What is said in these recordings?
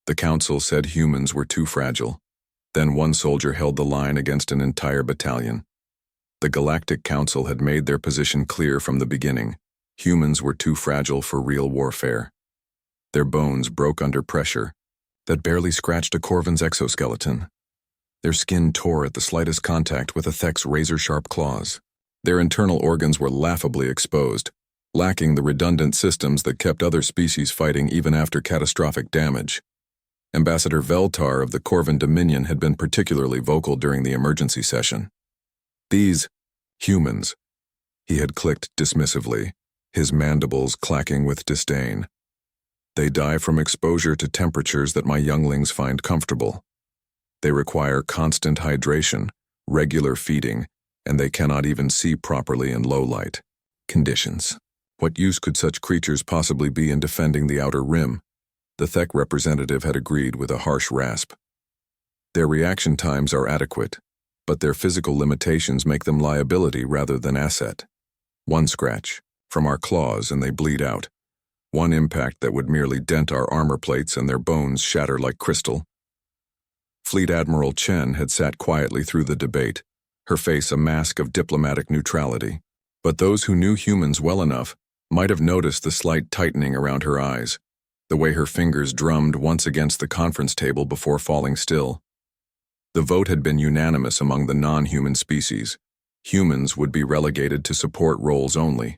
The council said humans were too fragile. Then one soldier held the line against an entire battalion. The Galactic Council had made their position clear from the beginning. Humans were too fragile for real warfare. Their bones broke under pressure that barely scratched a Corvin's exoskeleton. Their skin tore at the slightest contact with a Thek's razor-sharp claws. Their internal organs were laughably exposed, lacking the redundant systems that kept other species fighting even after catastrophic damage. Ambassador Veltar of the Corvin Dominion had been particularly vocal during the emergency session. These humans, he had clicked dismissively, his mandibles clacking with disdain. They die from exposure to temperatures that my younglings find comfortable. They require constant hydration, regular feeding, and they cannot even see properly in low light conditions. What use could such creatures possibly be in defending the outer rim? The Thek representative had agreed with a harsh rasp. Their reaction times are adequate, but their physical limitations make them liability rather than asset. One scratch from our claws and they bleed out. One impact that would merely dent our armor plates and their bones shatter like crystal. Fleet Admiral Chen had sat quietly through the debate, her face a mask of diplomatic neutrality. But those who knew humans well enough might have noticed the slight tightening around her eyes, the way her fingers drummed once against the conference table before falling still. The vote had been unanimous among the non-human species. Humans would be relegated to support roles only.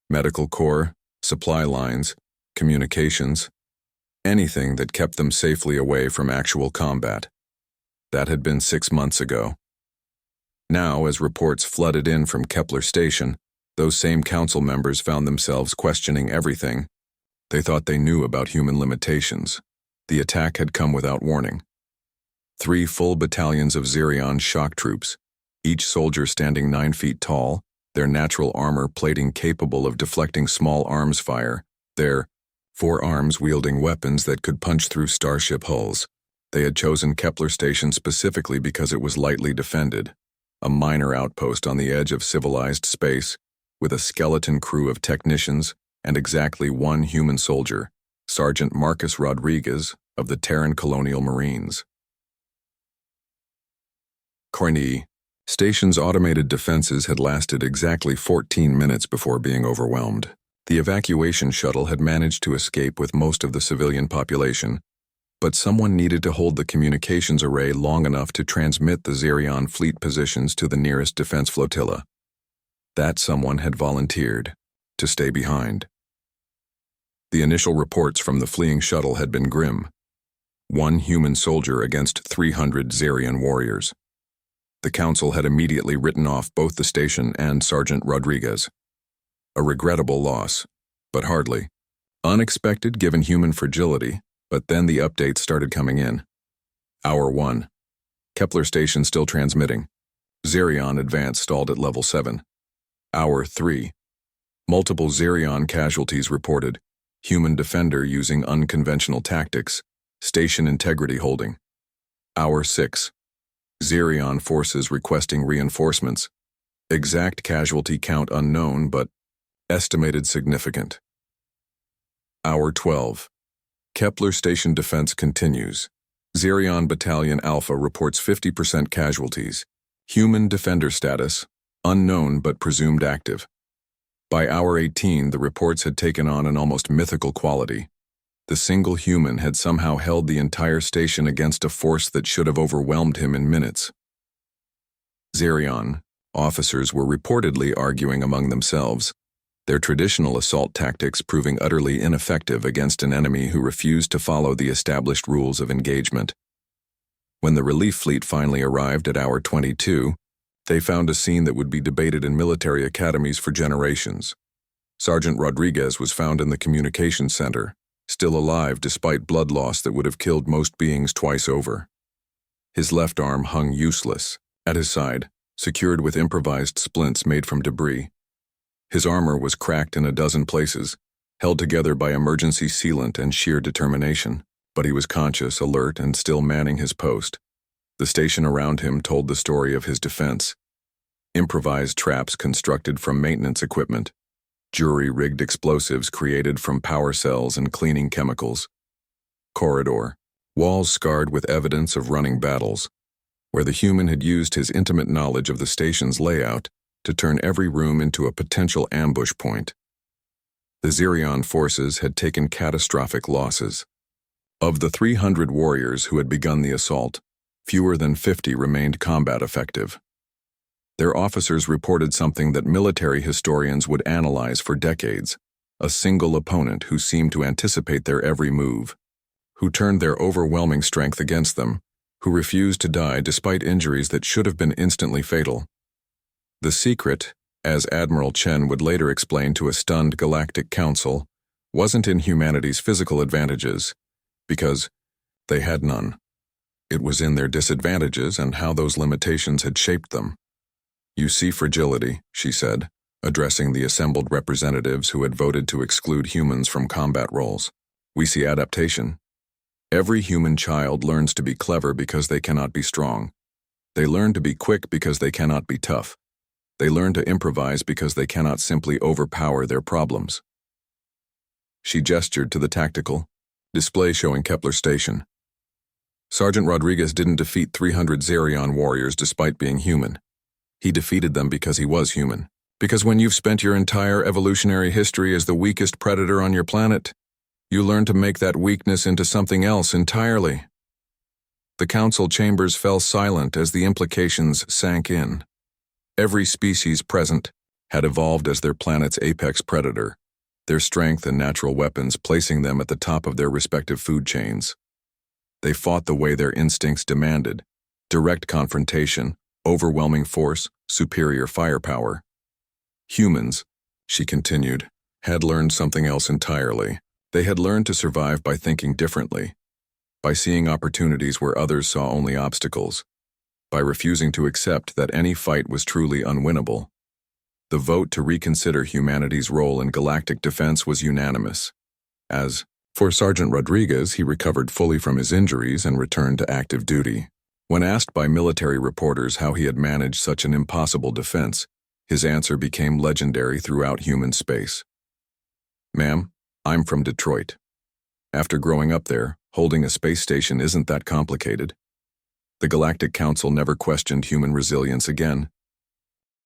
Medical corps, supply lines, communications, anything that kept them safely away from actual combat. That had been 6 months ago. Now, as reports flooded in from Kepler Station, those same council members found themselves questioning everything. They thought they knew about human limitations. The attack had come without warning. 3 full battalions of Zerion shock troops, each soldier standing 9 feet tall, their natural armor plating capable of deflecting small arms fire, their 4 arms wielding weapons that could punch through starship hulls. They had chosen Kepler Station specifically because it was lightly defended, a minor outpost on the edge of civilized space, with a skeleton crew of technicians and exactly 1 human soldier, Sergeant Marcus Rodriguez of the Terran Colonial Marines. Corny. Station's automated defenses had lasted exactly 14 minutes before being overwhelmed. The evacuation shuttle had managed to escape with most of the civilian population, but someone needed to hold the communications array long enough to transmit the Zerion fleet positions to the nearest defense flotilla. That someone had volunteered to stay behind. The initial reports from the fleeing shuttle had been grim. 1 human soldier against 300 Zerion warriors. The council had immediately written off both the station and Sergeant Rodriguez. A regrettable loss, but hardly. Unexpected given human fragility, but then the updates started coming in. Hour 1. Kepler Station still transmitting. Zerion advance stalled at level 7. Hour 3. Multiple Zerion casualties reported. Human defender using unconventional tactics. Station integrity holding. Hour 6. Zerion forces requesting reinforcements. Exact casualty count unknown, but estimated significant. Hour 12. Kepler Station defense continues. Zerion Battalion Alpha reports 50% casualties. Human defender status, unknown but presumed active. By hour 18, the reports had taken on an almost mythical quality. The single human had somehow held the entire station against a force that should have overwhelmed him in minutes. Zerion officers were reportedly arguing among themselves, their traditional assault tactics proving utterly ineffective against an enemy who refused to follow the established rules of engagement. When the relief fleet finally arrived at hour 22, they found a scene that would be debated in military academies for generations. Sergeant Rodriguez was found in the communications center, still alive despite blood loss that would have killed most beings twice over. His left arm hung useless, at his side, secured with improvised splints made from debris. His armor was cracked in a dozen places, held together by emergency sealant and sheer determination, but he was conscious, alert, and still manning his post. The station around him told the story of his defense. Improvised traps constructed from maintenance equipment, jury-rigged explosives created from power cells and cleaning chemicals. corridor, walls scarred with evidence of running battles, where the human had used his intimate knowledge of the station's layout to turn every room into a potential ambush point. The Xerion forces had taken catastrophic losses. Of the 300 warriors who had begun the assault, fewer than 50 remained combat effective. Their officers reported something that military historians would analyze for decades: a single opponent who seemed to anticipate their every move, who turned their overwhelming strength against them, who refused to die despite injuries that should have been instantly fatal. The secret, as Admiral Chen would later explain to a stunned Galactic Council, wasn't in humanity's physical advantages, because they had none. It was in their disadvantages and how those limitations had shaped them. "You see fragility," she said, addressing the assembled representatives who had voted to exclude humans from combat roles. "We see adaptation. Every human child learns to be clever because they cannot be strong. They learn to be quick because they cannot be tough. They learn to improvise because they cannot simply overpower their problems." She gestured to the tactical display showing Kepler Station. Sergeant Rodriguez didn't defeat 300 Xerion warriors despite being human. He defeated them because he was human. Because when you've spent your entire evolutionary history as the weakest predator on your planet, you learn to make that weakness into something else entirely. The council chambers fell silent as the implications sank in. Every species present had evolved as their planet's apex predator, their strength and natural weapons placing them at the top of their respective food chains. They fought the way their instincts demanded: direct confrontation, overwhelming force, superior firepower. Humans, she continued, had learned something else entirely. They had learned to survive by thinking differently, by seeing opportunities where others saw only obstacles, by refusing to accept that any fight was truly unwinnable. The vote to reconsider humanity's role in galactic defense was unanimous. As for Sergeant Rodriguez, he recovered fully from his injuries and returned to active duty. When asked by military reporters how he had managed such an impossible defense, his answer became legendary throughout human space. "Ma'am, I'm from Detroit. After growing up there, holding a space station isn't that complicated." The Galactic Council never questioned human resilience again.